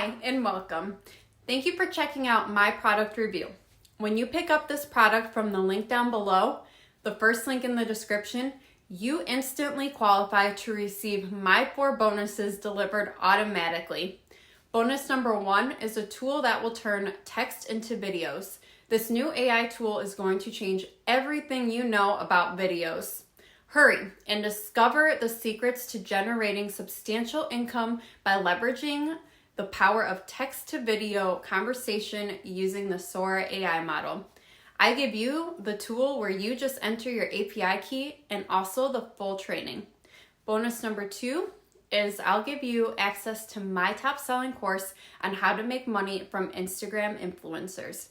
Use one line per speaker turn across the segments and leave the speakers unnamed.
Hi, and welcome. Thank you for checking out my product review. When you pick up this product from the link down below, the first link in the description, you instantly qualify to receive my 4 bonuses delivered automatically. Bonus number 1 is a tool that will turn text into videos. This new AI tool is going to change everything you know about videos. Hurry and discover the secrets to generating substantial income by leveraging the power of text-to-video conversation using the Sora AI model. I give you the tool where you just enter your API key and also the full training. Bonus number 2 is I'll give you access to my top-selling course on how to make money from Instagram influencers.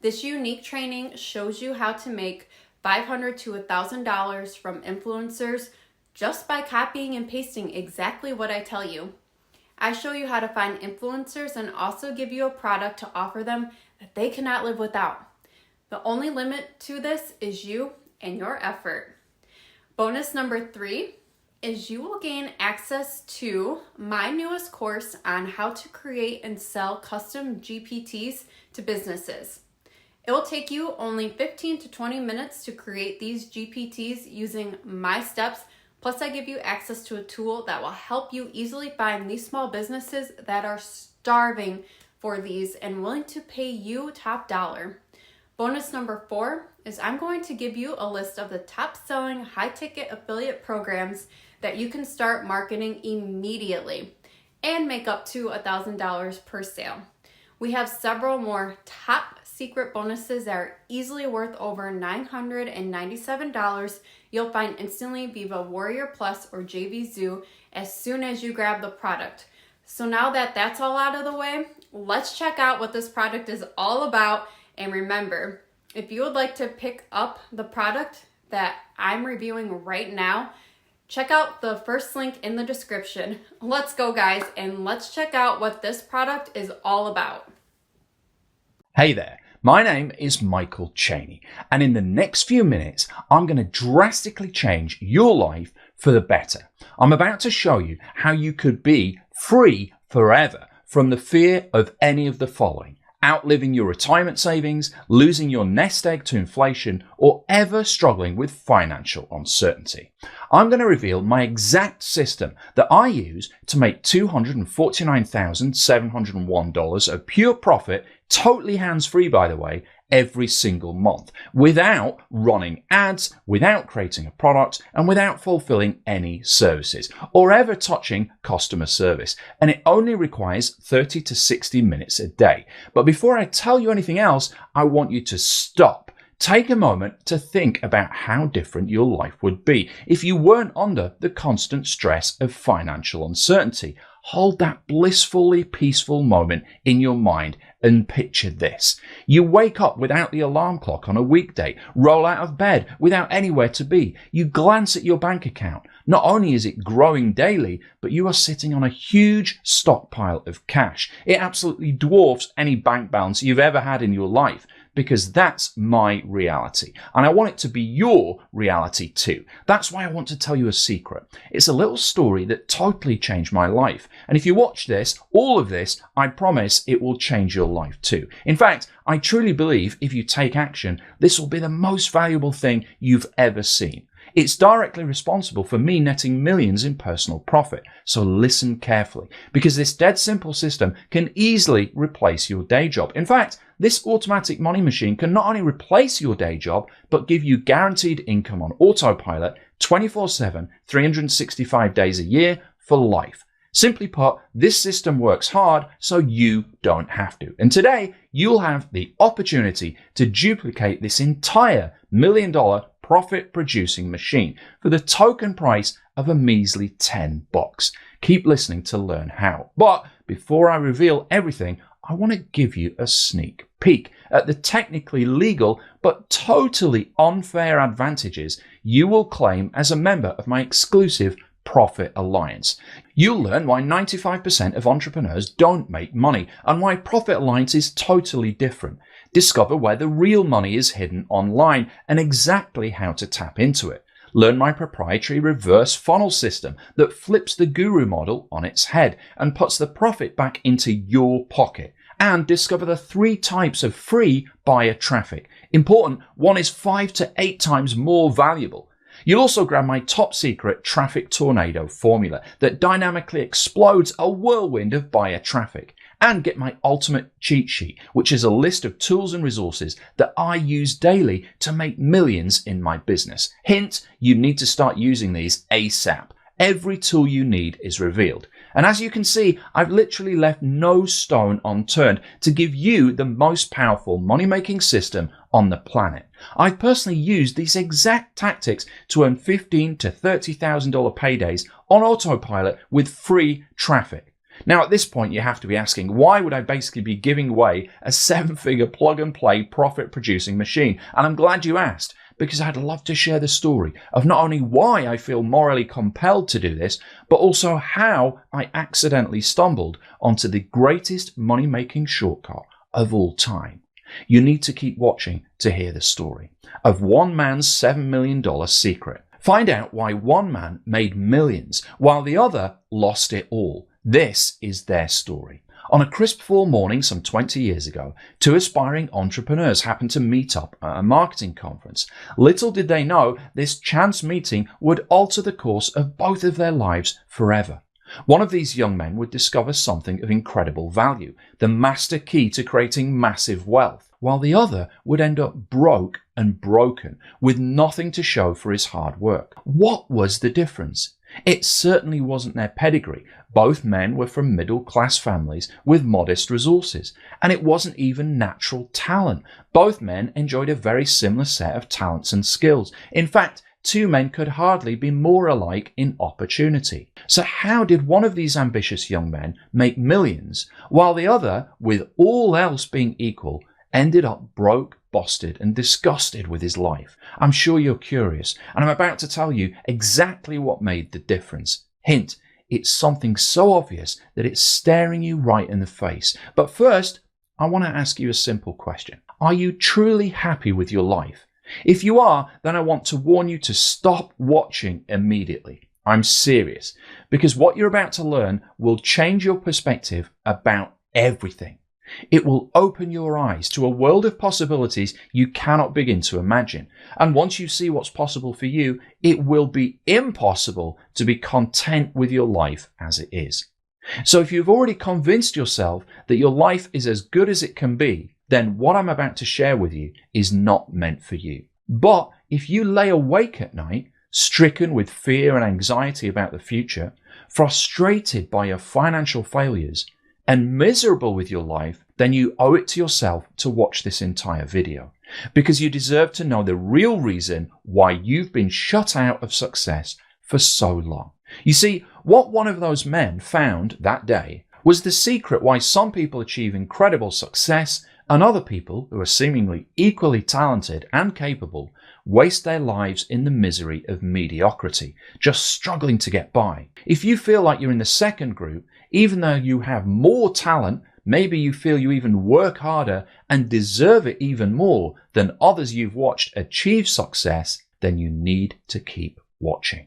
This unique training shows you how to make $500 to $1,000 from influencers just by copying and pasting exactly what I tell you. I show you how to find influencers and also give you a product to offer them that they cannot live without. The only limit to this is you and your effort. Bonus number 3 is you will gain access to my newest course on how to create and sell custom GPTs to businesses. It will take you only 15 to 20 minutes to create these GPTs using my steps. Plus, I give you access to a tool that will help you easily find these small businesses that are starving for these and willing to pay you top dollar. Bonus number 4 is I'm going to give you a list of the top selling high ticket affiliate programs that you can start marketing immediately and make up to $1,000 per sale. We have several more top secret bonuses that are easily worth over $997 you'll find instantly via Warrior Plus or JVZoo as soon as you grab the product. So now that that's all out of the way, let's check out what this product is all about. And remember, if you would like to pick up the product that I'm reviewing right now, check out the first link in the description. Let's go, guys, and let's check out what this product is all about.
Hey there. My name is Michael Cheney, and in the next few minutes, I'm going to drastically change your life for the better. I'm about to show you how you could be free forever from the fear of any of the following: outliving your retirement savings, losing your nest egg to inflation, or ever struggling with financial uncertainty. I'm going to reveal my exact system that I use to make $249,701 of pure profit, totally hands-free by the way, every single month, without running ads, without creating a product, and without fulfilling any services, or ever touching customer service. And it only requires 30 to 60 minutes a day. But before I tell you anything else, I want you to stop. Take a moment to think about how different your life would be if you weren't under the constant stress of financial uncertainty. Hold that blissfully peaceful moment in your mind and picture this. You wake up without the alarm clock on a weekday, roll out of bed without anywhere to be. You glance at your bank account. Not only is it growing daily, but you are sitting on a huge stockpile of cash. It absolutely dwarfs any bank balance you've ever had in your life, because that's my reality. And I want it to be your reality too. That's why I want to tell you a secret. It's a little story that totally changed my life. And if you watch this, all of this, I promise it will change your life too. In fact, I truly believe if you take action, this will be the most valuable thing you've ever seen. It's directly responsible for me netting millions in personal profit. So listen carefully, because this dead simple system can easily replace your day job. In fact, this automatic money machine can not only replace your day job, but give you guaranteed income on autopilot 24/7, 365 days a year for life. Simply put, this system works hard so you don't have to. And today, you'll have the opportunity to duplicate this entire $1 million profit-producing machine for the token price of a measly $10. Keep listening to learn how. But before I reveal everything, I want to give you a sneak peek at the technically legal but totally unfair advantages you will claim as a member of my exclusive Profit Alliance. You'll learn why 95% of entrepreneurs don't make money and why Profit Alliance is totally different. Discover where the real money is hidden online and exactly how to tap into it. Learn my proprietary reverse funnel system that flips the guru model on its head and puts the profit back into your pocket. And discover the 3 types of free buyer traffic. Important, one is 5 to 8 times more valuable. You'll also grab my top secret traffic tornado formula that dynamically explodes a whirlwind of buyer traffic, and get my ultimate cheat sheet, which is a list of tools and resources that I use daily to make millions in my business. Hint, you need to start using these ASAP. Every tool you need is revealed. And as you can see, I've literally left no stone unturned to give you the most powerful money-making system on the planet. I've personally used these exact tactics to earn $15,000 to $30,000 paydays on autopilot with free traffic. Now, at this point, you have to be asking, why would I basically be giving away a 7-figure plug-and-play profit-producing machine? And I'm glad you asked, because I'd love to share the story of not only why I feel morally compelled to do this, but also how I accidentally stumbled onto the greatest money-making shortcut of all time. You need to keep watching to hear the story of one man's $7 million secret. Find out why one man made millions while the other lost it all. This is their story. On a crisp fall morning some 20 years ago, 2 aspiring entrepreneurs happened to meet up at a marketing conference. Little did they know this chance meeting would alter the course of both of their lives forever. One of these young men would discover something of incredible value, the master key to creating massive wealth, while the other would end up broke and broken, with nothing to show for his hard work. What was the difference? It certainly wasn't their pedigree. Both men were from middle-class families with modest resources, and it wasn't even natural talent. Both men enjoyed a very similar set of talents and skills. In fact, 2 men could hardly be more alike in opportunity. So how did one of these ambitious young men make millions, while the other, with all else being equal, ended up broke, busted, and disgusted with his life? I'm sure you're curious, and I'm about to tell you exactly what made the difference. Hint, it's something so obvious that it's staring you right in the face. But first, I want to ask you a simple question. Are you truly happy with your life? If you are, then I want to warn you to stop watching immediately. I'm serious, because what you're about to learn will change your perspective about everything. It will open your eyes to a world of possibilities you cannot begin to imagine. And once you see what's possible for you, it will be impossible to be content with your life as it is. So if you've already convinced yourself that your life is as good as it can be, then what I'm about to share with you is not meant for you. But if you lay awake at night, stricken with fear and anxiety about the future, frustrated by your financial failures, and miserable with your life, then you owe it to yourself to watch this entire video, because you deserve to know the real reason why you've been shut out of success for so long. You see, what one of those men found that day was the secret why some people achieve incredible success and other people, who are seemingly equally talented and capable, waste their lives in the misery of mediocrity, just struggling to get by. If you feel like you're in the second group, even though you have more talent, maybe you feel you even work harder and deserve it even more than others you've watched achieve success, then you need to keep watching.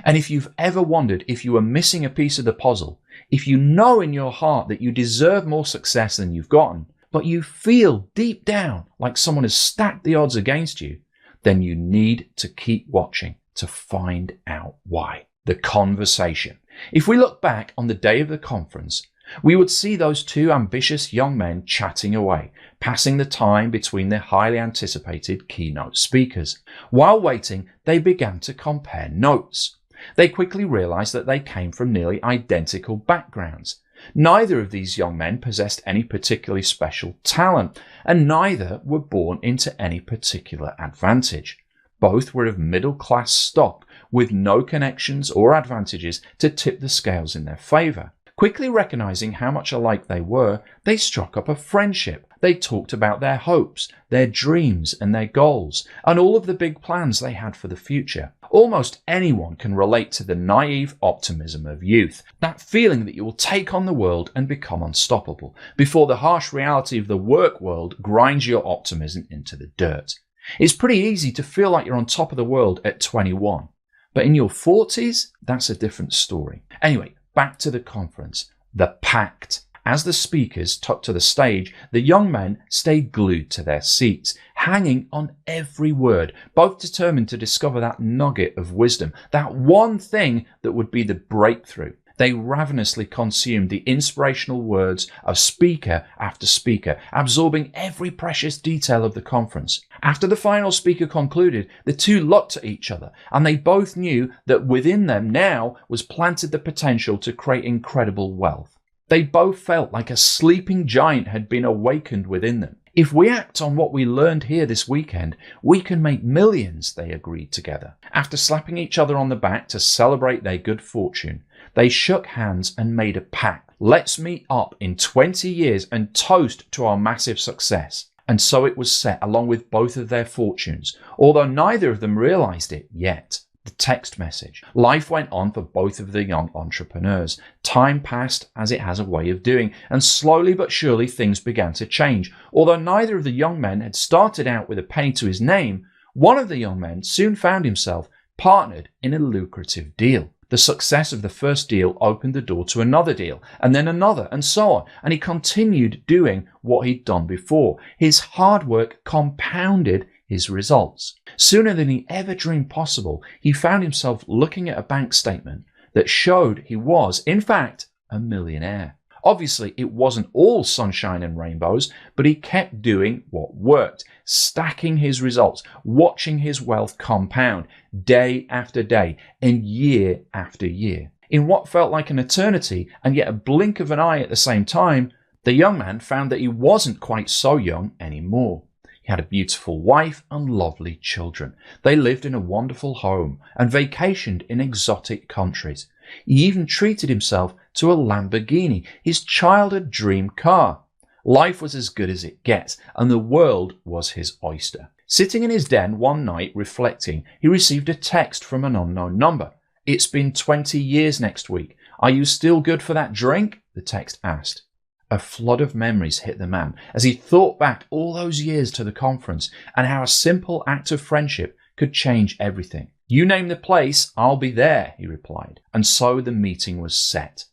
And if you've ever wondered if you are missing a piece of the puzzle, if you know in your heart that you deserve more success than you've gotten, but you feel deep down like someone has stacked the odds against you, then you need to keep watching to find out why. The conversation. If we look back on the day of the conference, we would see those 2 ambitious young men chatting away, passing the time between their highly anticipated keynote speakers. While waiting, they began to compare notes. They quickly realized that they came from nearly identical backgrounds. Neither of these young men possessed any particularly special talent, and neither were born into any particular advantage. Both were of middle-class stock, with no connections or advantages to tip the scales in their favor. Quickly recognizing how much alike they were, they struck up a friendship. They talked about their hopes, their dreams, and their goals, and all of the big plans they had for the future. Almost anyone can relate to the naive optimism of youth, that feeling that you will take on the world and become unstoppable, before the harsh reality of the work world grinds your optimism into the dirt. It's pretty easy to feel like you're on top of the world at 21. But in your 40s, that's a different story. Anyway, back to the conference. The pact. As the speakers took to the stage, the young men stayed glued to their seats, hanging on every word, both determined to discover that nugget of wisdom, that one thing that would be the breakthrough. They ravenously consumed the inspirational words of speaker after speaker, absorbing every precious detail of the conference. After the final speaker concluded, the two looked at each other, and they both knew that within them now was planted the potential to create incredible wealth. They both felt like a sleeping giant had been awakened within them. If we act on what we learned here this weekend, we can make millions, they agreed together. After slapping each other on the back to celebrate their good fortune, they shook hands and made a pact. Let's meet up in 20 years and toast to our massive success. And so it was set along with both of their fortunes, although neither of them realized it yet. The text message. Life went on for both of the young entrepreneurs. Time passed as it has a way of doing, and slowly but surely things began to change. Although neither of the young men had started out with a penny to his name, one of the young men soon found himself partnered in a lucrative deal. The success of the first deal opened the door to another deal, and then another, and so on, and he continued doing what he'd done before. His hard work compounded his results. Sooner than he ever dreamed possible, he found himself looking at a bank statement that showed he was, in fact, a millionaire. Obviously, it wasn't all sunshine and rainbows, but he kept doing what worked, stacking his results, watching his wealth compound day after day and year after year. In what felt like an eternity and yet a blink of an eye at the same time, the young man found that he wasn't quite so young anymore. He had a beautiful wife and lovely children. They lived in a wonderful home and vacationed in exotic countries. He even treated himself to a Lamborghini, his childhood dream car. Life was as good as it gets, and the world was his oyster. Sitting in his den one night reflecting, he received a text from an unknown number. "It's been 20 years next week. Are you still good for that drink?" the text asked. A flood of memories hit the man as he thought back all those years to the conference and how a simple act of friendship could change everything. "You name the place, I'll be there," he replied. And so the meeting was set.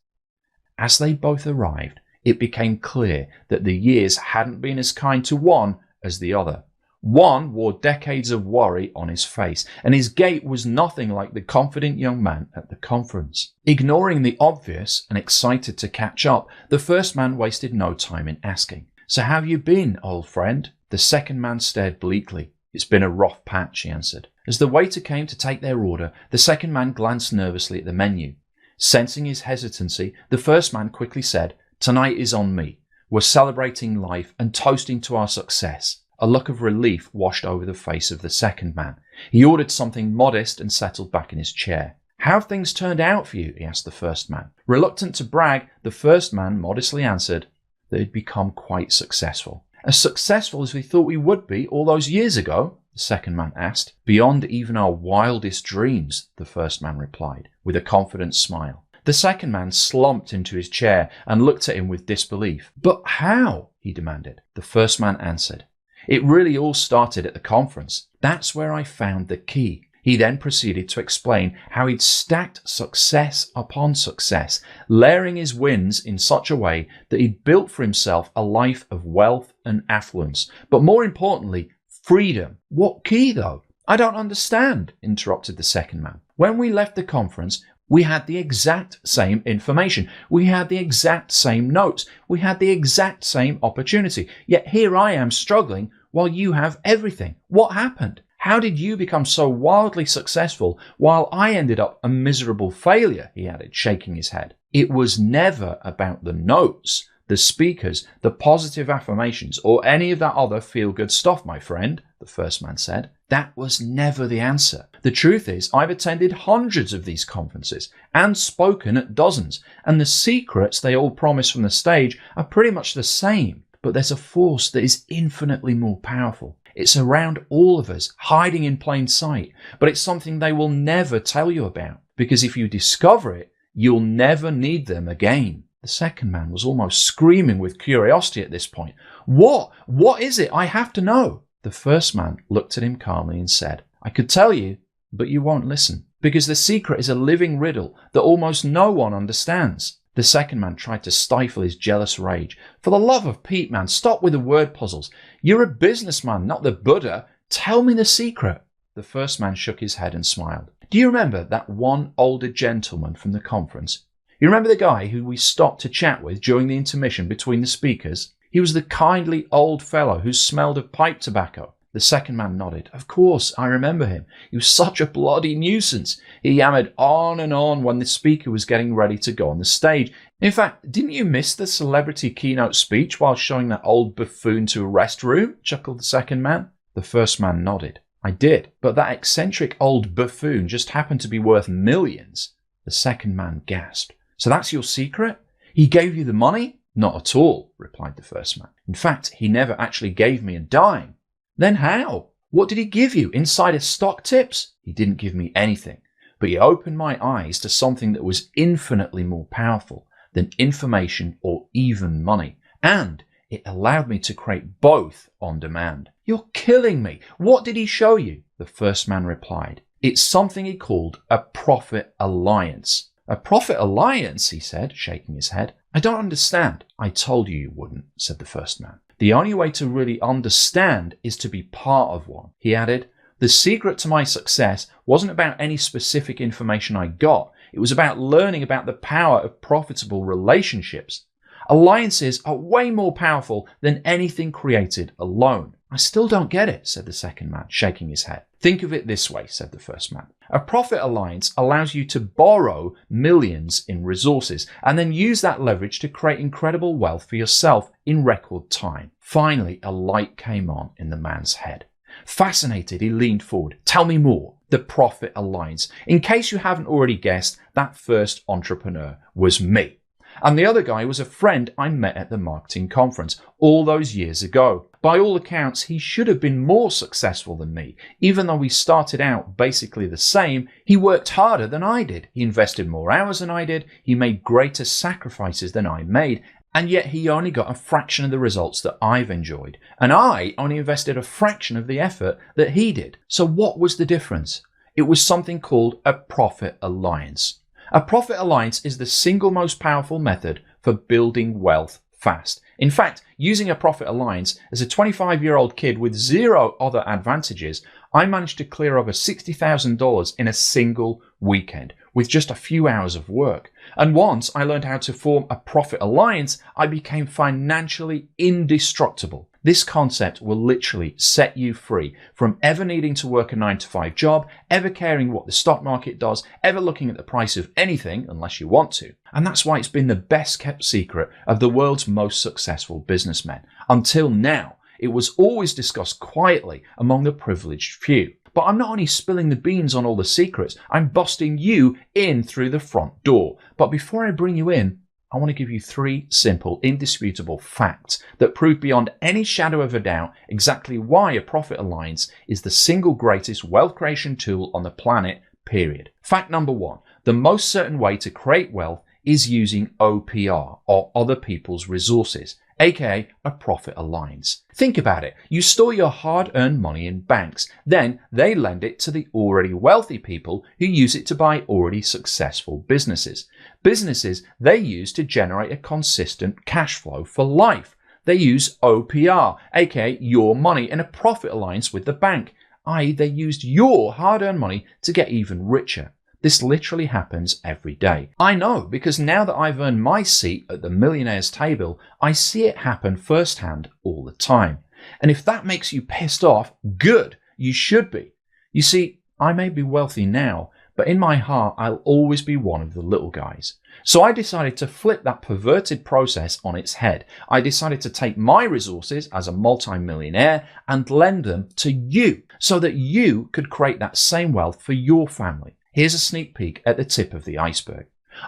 As they both arrived, it became clear that the years hadn't been as kind to one as the other. One wore decades of worry on his face, and his gait was nothing like the confident young man at the conference. Ignoring the obvious and excited to catch up, the first man wasted no time in asking, "So how have you been, old friend?" The second man stared bleakly. "It's been a rough patch," he answered. As the waiter came to take their order, the second man glanced nervously at the menu. Sensing his hesitancy, the first man quickly said, "Tonight is on me. We're celebrating life and toasting to our success." A look of relief washed over the face of the second man. He ordered something modest and settled back in his chair. "How have things turned out for you?" he asked the first man. Reluctant to brag, the first man modestly answered that he'd become quite successful. "As successful as we thought we would be all those years ago?" the second man asked. "Beyond even our wildest dreams," the first man replied, with a confident smile. The second man slumped into his chair and looked at him with disbelief. "But how?" he demanded. The first man answered, "It really all started at the conference. That's where I found the key." He then proceeded to explain how he'd stacked success upon success, layering his wins in such a way that he'd built for himself a life of wealth and affluence, but more importantly, freedom. "What key, though? I don't understand," interrupted the second man. "When we left the conference, we had the exact same information. We had the exact same notes. We had the exact same opportunity. Yet here I am struggling while you have everything. What happened? How did you become so wildly successful while I ended up a miserable failure?" he added, shaking his head. "It was never about the notes, the speakers, the positive affirmations, or any of that other feel-good stuff, my friend," the first man said. "That was never the answer. The truth is, I've attended hundreds of these conferences and spoken at dozens, and the secrets they all promise from the stage are pretty much the same. But there's a force that is infinitely more powerful. It's around all of us, hiding in plain sight, but it's something they will never tell you about, because if you discover it, you'll never need them again." The second man was almost screaming with curiosity at this point. What is it? I have to know." The first man looked at him calmly and said, I could tell you, but you won't listen, because the secret is a living riddle that almost no one understands. The second man tried to stifle his jealous rage. For the love of Pete, man, stop with the word puzzles. You're a businessman, not the Buddha. Tell me the secret. The first man shook his head and smiled. Do you remember that one older gentleman from the conference? You remember the guy who we stopped to chat with during the intermission between the speakers? He was the kindly old fellow who smelled of pipe tobacco. The second man nodded. Of course, I remember him. He was such a bloody nuisance. He yammered on and on when the speaker was getting ready to go on the stage. In fact, didn't you miss the celebrity keynote speech while showing that old buffoon to a restroom? Chuckled the second man. The first man nodded. I did, but that eccentric old buffoon just happened to be worth millions. The second man gasped. So that's your secret? He gave you the money? Not at all, replied the first man. In fact, he never actually gave me a dime. Then how? What did he give you? Insider stock tips? He didn't give me anything, but he opened my eyes to something that was infinitely more powerful than information or even money. And it allowed me to create both on demand. You're killing me. What did he show you? The first man replied. It's something he called a profit alliance. A profit alliance, he said, shaking his head. I don't understand. I told you wouldn't, said the first man. The only way to really understand is to be part of one, he added. The secret to my success wasn't about any specific information I got. It was about learning about the power of profitable relationships. Alliances are way more powerful than anything created alone. I still don't get it, said the second man, shaking his head. Think of it this way, said the first man. A profit alliance allows you to borrow millions in resources and then use that leverage to create incredible wealth for yourself in record time. Finally, a light came on in the man's head. Fascinated, he leaned forward. Tell me more. The profit alliance. In case you haven't already guessed, that first entrepreneur was me. And the other guy was a friend I met at the marketing conference all those years ago. By all accounts, he should have been more successful than me. Even though we started out basically the same, he worked harder than I did. He invested more hours than I did. He made greater sacrifices than I made. And yet he only got a fraction of the results that I've enjoyed. And I only invested a fraction of the effort that he did. So what was the difference? It was something called a profit alliance. A profit alliance is the single most powerful method for building wealth fast. In fact, using a profit alliance, as a 25-year-old kid with zero other advantages, I managed to clear over $60,000 in a single weekend with just a few hours of work. And once I learned how to form a profit alliance, I became financially indestructible. This concept will literally set you free from ever needing to work a 9-to-5 job, ever caring what the stock market does, ever looking at the price of anything unless you want to. And that's why it's been the best kept secret of the world's most successful businessmen. Until now, it was always discussed quietly among the privileged few. But I'm not only spilling the beans on all the secrets, I'm busting you in through the front door. But before I bring you in, I want to give you 3 simple, indisputable facts that prove beyond any shadow of a doubt exactly why a profit alliance is the single greatest wealth creation tool on the planet, period. Fact number 1, the most certain way to create wealth is using OPR, or other people's resources, aka a profit alliance. Think about it. You store your hard-earned money in banks. Then they lend it to the already wealthy people who use it to buy already successful businesses. Businesses they use to generate a consistent cash flow for life. They use OPR, aka your money, in a profit alliance with the bank, i.e. they used your hard-earned money to get even richer. This literally happens every day. I know, because now that I've earned my seat at the millionaire's table, I see it happen firsthand all the time. And if that makes you pissed off, good, you should be. You see, I may be wealthy now, but in my heart, I'll always be one of the little guys. So I decided to flip that perverted process on its head. I decided to take my resources as a multi-millionaire and lend them to you so that you could create that same wealth for your family. Here's a sneak peek at the tip of the iceberg.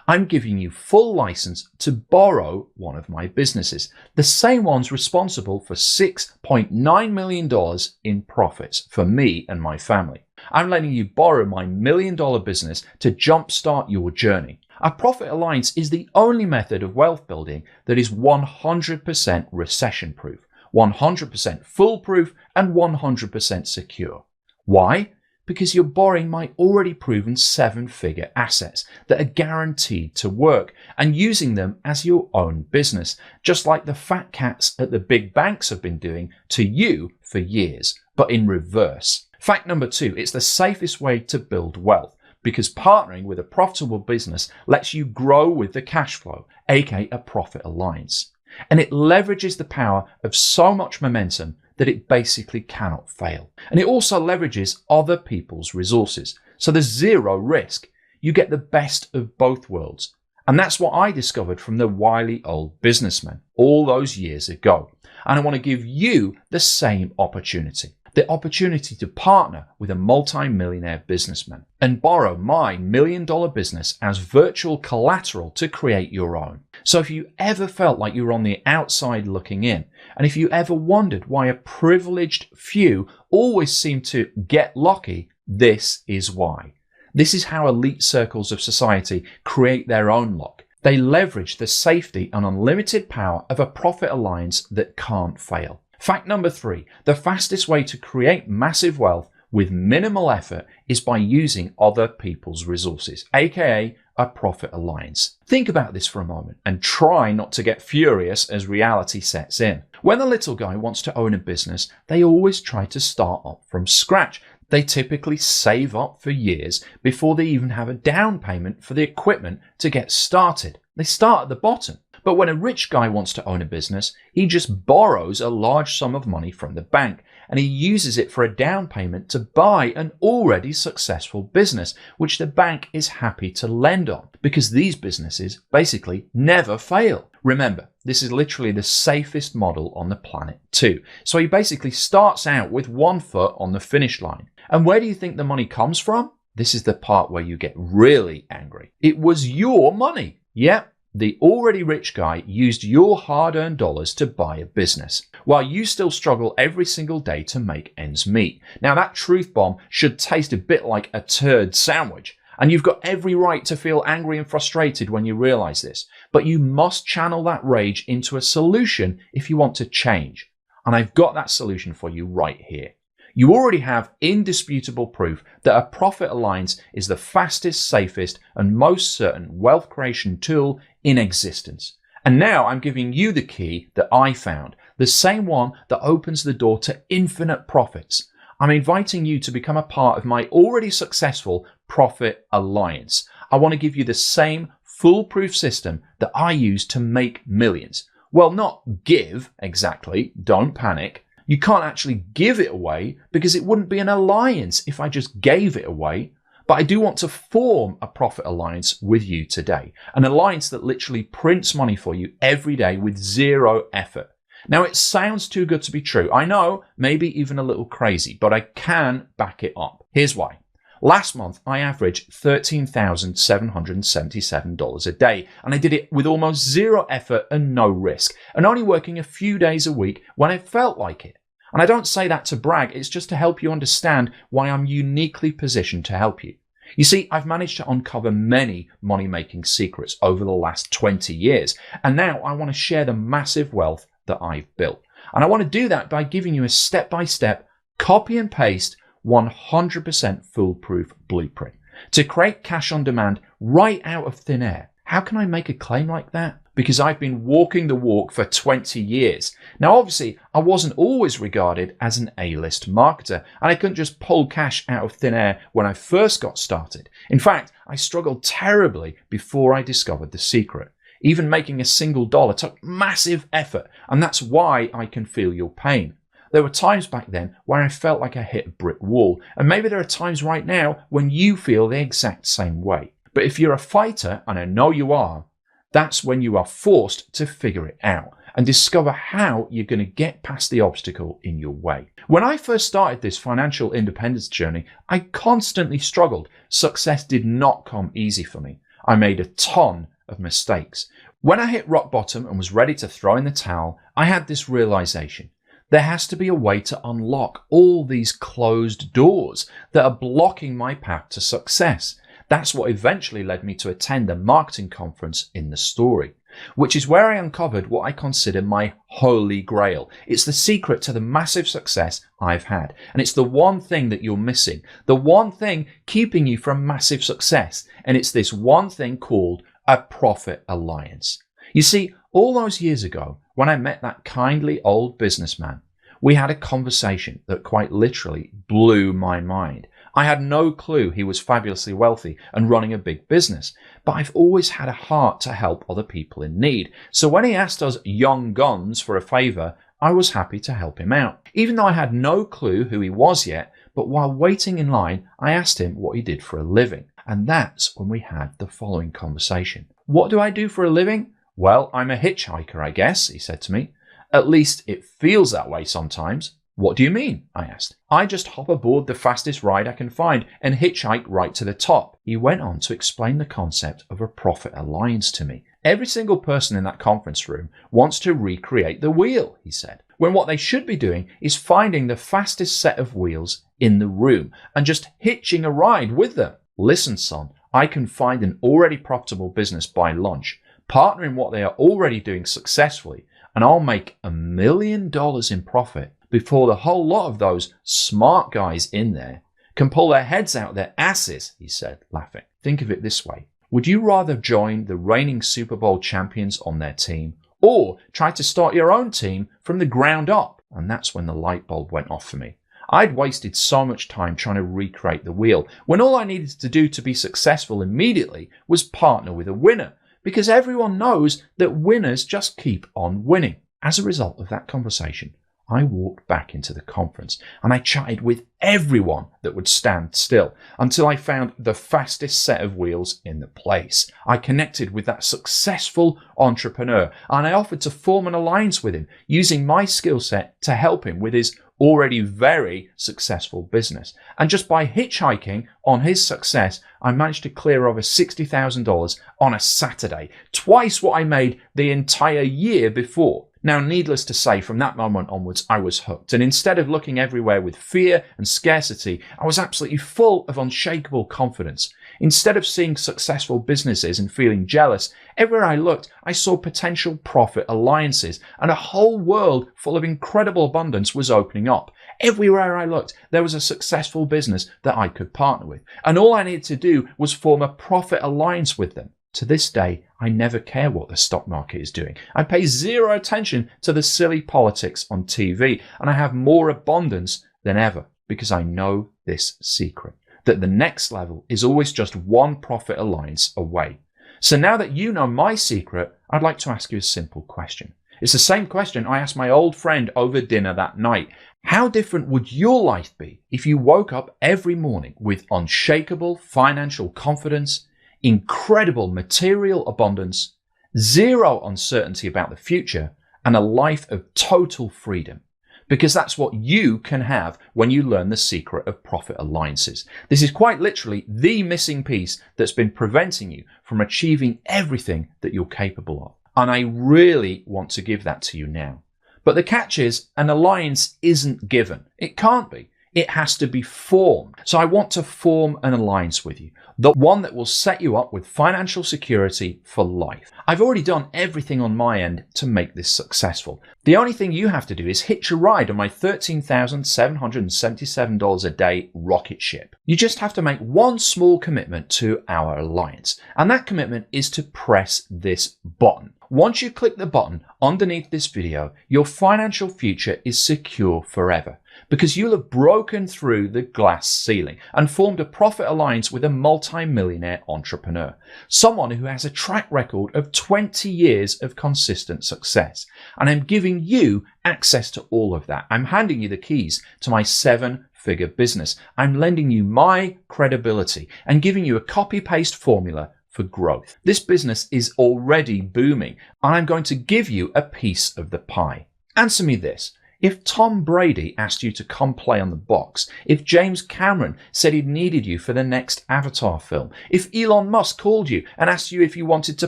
I'm giving you full license to borrow one of my businesses, the same ones responsible for $6.9 million in profits for me and my family. I'm letting you borrow my $1 million business to jumpstart your journey. A profit alliance is the only method of wealth building that is 100% recession proof. 100% foolproof, and 100% secure. Why? Because you're borrowing my already proven 7-figure assets that are guaranteed to work and using them as your own business, just like the fat cats at the big banks have been doing to you for years, but in reverse. Fact number 2, it's the safest way to build wealth because partnering with a profitable business lets you grow with the cash flow, aka a profit alliance. And it leverages the power of so much momentum that it basically cannot fail. And it also leverages other people's resources. So there's zero risk. You get the best of both worlds. And that's what I discovered from the wily old businessman all those years ago. And I want to give you the same opportunity. The opportunity to partner with a multi-millionaire businessman and borrow my $1 million business as virtual collateral to create your own. So if you ever felt like you were on the outside looking in, and if you ever wondered why a privileged few always seem to get lucky, this is why. This is how elite circles of society create their own luck. They leverage the safety and unlimited power of a profit alliance that can't fail. Fact number 3, the fastest way to create massive wealth with minimal effort is by using other people's resources, aka a profit alliance. Think about this for a moment and try not to get furious as reality sets in. When a little guy wants to own a business, they always try to start up from scratch. They typically save up for years before they even have a down payment for the equipment to get started. They start at the bottom. But when a rich guy wants to own a business, he just borrows a large sum of money from the bank and he uses it for a down payment to buy an already successful business, which the bank is happy to lend on because these businesses basically never fail. Remember, this is literally the safest model on the planet too. So he basically starts out with one foot on the finish line. And where do you think the money comes from? This is the part where you get really angry. It was your money. Yep. The already rich guy used your hard-earned dollars to buy a business, while you still struggle every single day to make ends meet. Now that truth bomb should taste a bit like a turd sandwich, and you've got every right to feel angry and frustrated when you realize this, but you must channel that rage into a solution if you want to change. And I've got that solution for you right here. You already have indisputable proof that a profit alliance is the fastest, safest, and most certain wealth creation tool in existence. And now I'm giving you the key that I found, the same one that opens the door to infinite profits. I'm inviting you to become a part of my already successful profit alliance. I want to give you the same foolproof system that I use to make millions. Well, not give exactly, don't panic. You can't actually give it away because it wouldn't be an alliance if I just gave it away. But I do want to form a profit alliance with you today. An alliance that literally prints money for you every day with zero effort. Now it sounds too good to be true. I know, maybe even a little crazy, but I can back it up. Here's why. Last month, I averaged $13,777 a day, and I did it with almost zero effort and no risk, and only working a few days a week when I felt like it. And I don't say that to brag, it's just to help you understand why I'm uniquely positioned to help you. You see, I've managed to uncover many money-making secrets over the last 20 years, and now I want to share the massive wealth that I've built. And I want to do that by giving you a step-by-step, copy and paste, 100% foolproof blueprint to create cash on demand right out of thin air. How can I make a claim like that? Because I've been walking the walk for 20 years. Now, obviously, I wasn't always regarded as an A-list marketer, and I couldn't just pull cash out of thin air when I first got started. In fact, I struggled terribly before I discovered the secret. Even making a single dollar took massive effort, and that's why I can feel your pain. There were times back then where I felt like I hit a brick wall, and maybe there are times right now when you feel the exact same way. But if you're a fighter, and I know you are, that's when you are forced to figure it out and discover how you're going to get past the obstacle in your way. When I first started this financial independence journey, I constantly struggled. Success did not come easy for me. I made a ton of mistakes. When I hit rock bottom and was ready to throw in the towel, I had this realization. There has to be a way to unlock all these closed doors that are blocking my path to success. That's what eventually led me to attend the marketing conference in the story, which is where I uncovered what I consider my holy grail. It's the secret to the massive success I've had. And it's the one thing that you're missing, the one thing keeping you from massive success. And it's this one thing called a profit alliance. You see, all those years ago, when I met that kindly old businessman, we had a conversation that quite literally blew my mind. I had no clue he was fabulously wealthy and running a big business, but I've always had a heart to help other people in need. So when he asked us young guns for a favour, I was happy to help him out. Even though I had no clue who he was yet, but while waiting in line, I asked him what he did for a living. And that's when we had the following conversation. What do I do for a living? Well, I'm a hitchhiker, I guess, he said to me. At least it feels that way sometimes. What do you mean? I asked. I just hop aboard the fastest ride I can find and hitchhike right to the top. He went on to explain the concept of a profit alliance to me. Every single person in that conference room wants to recreate the wheel, he said, when what they should be doing is finding the fastest set of wheels in the room and just hitching a ride with them. Listen, son, I can find an already profitable business by lunch, partner in what they are already doing successfully, and I'll make $1 million in profit before the whole lot of those smart guys in there can pull their heads out their asses, he said, laughing. Think of it this way. Would you rather join the reigning Super Bowl champions on their team or try to start your own team from the ground up? And that's when the light bulb went off for me. I'd wasted so much time trying to recreate the wheel when all I needed to do to be successful immediately was partner with a winner, because everyone knows that winners just keep on winning. As a result of that conversation, I walked back into the conference and I chatted with everyone that would stand still until I found the fastest set of wheels in the place. I connected with that successful entrepreneur and I offered to form an alliance with him using my skill set to help him with his already very successful business. And just by hitchhiking on his success, I managed to clear over $60,000 on a Saturday, twice what I made the entire year before. Now, needless to say, from that moment onwards, I was hooked. And instead of looking everywhere with fear and scarcity, I was absolutely full of unshakable confidence. Instead of seeing successful businesses and feeling jealous, everywhere I looked, I saw potential profit alliances, and a whole world full of incredible abundance was opening up. Everywhere I looked, there was a successful business that I could partner with. And all I needed to do was form a profit alliance with them. To this day, I never care what the stock market is doing. I pay zero attention to the silly politics on TV, and I have more abundance than ever because I know this secret, that the next level is always just one profit alliance away. So now that you know my secret, I'd like to ask you a simple question. It's the same question I asked my old friend over dinner that night. How different would your life be if you woke up every morning with unshakable financial confidence, incredible material abundance, zero uncertainty about the future, and a life of total freedom? Because that's what you can have when you learn the secret of profit alliances. This is quite literally the missing piece that's been preventing you from achieving everything that you're capable of. And I really want to give that to you now. But the catch is, an alliance isn't given. It can't be. It has to be formed. So I want to form an alliance with you, the one that will set you up with financial security for life. I've already done everything on my end to make this successful. The only thing you have to do is hitch a ride on my $13,777 a day rocket ship. You just have to make one small commitment to our alliance, and that commitment is to press this button. Once you click the button underneath this video, your financial future is secure forever, because you'll have broken through the glass ceiling and formed a profit alliance with a multi-millionaire entrepreneur, someone who has a track record of 20 years of consistent success. And I'm giving you access to all of that. I'm handing you the keys to my 7-figure business. I'm lending you my credibility and giving you a copy-paste formula for growth. This business is already booming, and I'm going to give you a piece of the pie. Answer me this. If Tom Brady asked you to come play on the box, if James Cameron said he needed you for the next Avatar film, if Elon Musk called you and asked you if you wanted to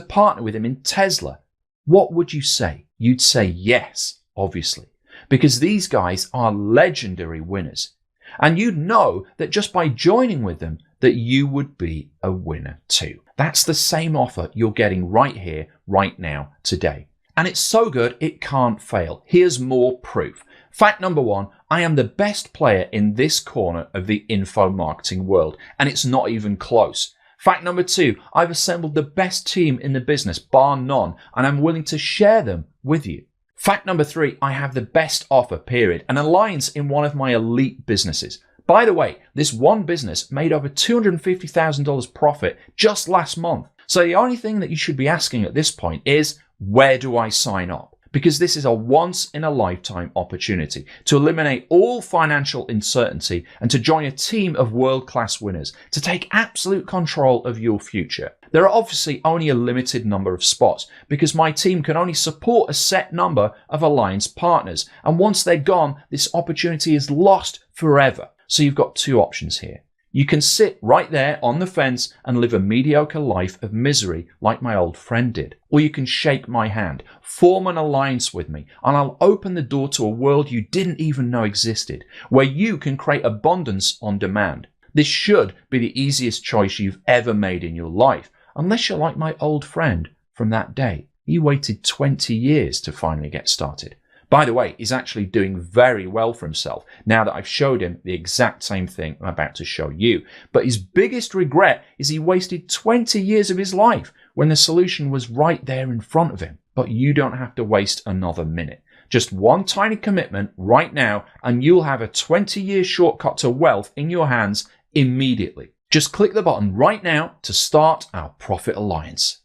partner with him in Tesla, what would you say? You'd say yes, obviously, because these guys are legendary winners. And you'd know that just by joining with them, that you would be a winner too. That's the same offer you're getting right here, right now, today. And it's so good, it can't fail. Here's more proof. Fact number 1, I am the best player in this corner of the info marketing world, and it's not even close. Fact number 2, I've assembled the best team in the business, bar none, and I'm willing to share them with you. Fact number 3, I have the best offer, period, an alliance in one of my elite businesses. By the way, this one business made over $250,000 profit just last month. So the only thing that you should be asking at this point is, where do I sign up? Because this is a once-in-a-lifetime opportunity to eliminate all financial uncertainty and to join a team of world-class winners to take absolute control of your future. There are obviously only a limited number of spots because my team can only support a set number of alliance partners. And once they're gone, this opportunity is lost forever. So you've got two options here. You can sit right there on the fence and live a mediocre life of misery like my old friend did. Or you can shake my hand, form an alliance with me, and I'll open the door to a world you didn't even know existed, where you can create abundance on demand. This should be the easiest choice you've ever made in your life, unless you're like my old friend from that day. He waited 20 years to finally get started. By the way, he's actually doing very well for himself now that I've showed him the exact same thing I'm about to show you. But his biggest regret is he wasted 20 years of his life when the solution was right there in front of him. But you don't have to waste another minute. Just one tiny commitment right now and you'll have a 20-year shortcut to wealth in your hands immediately. Just click the button right now to start our Profit Alliance.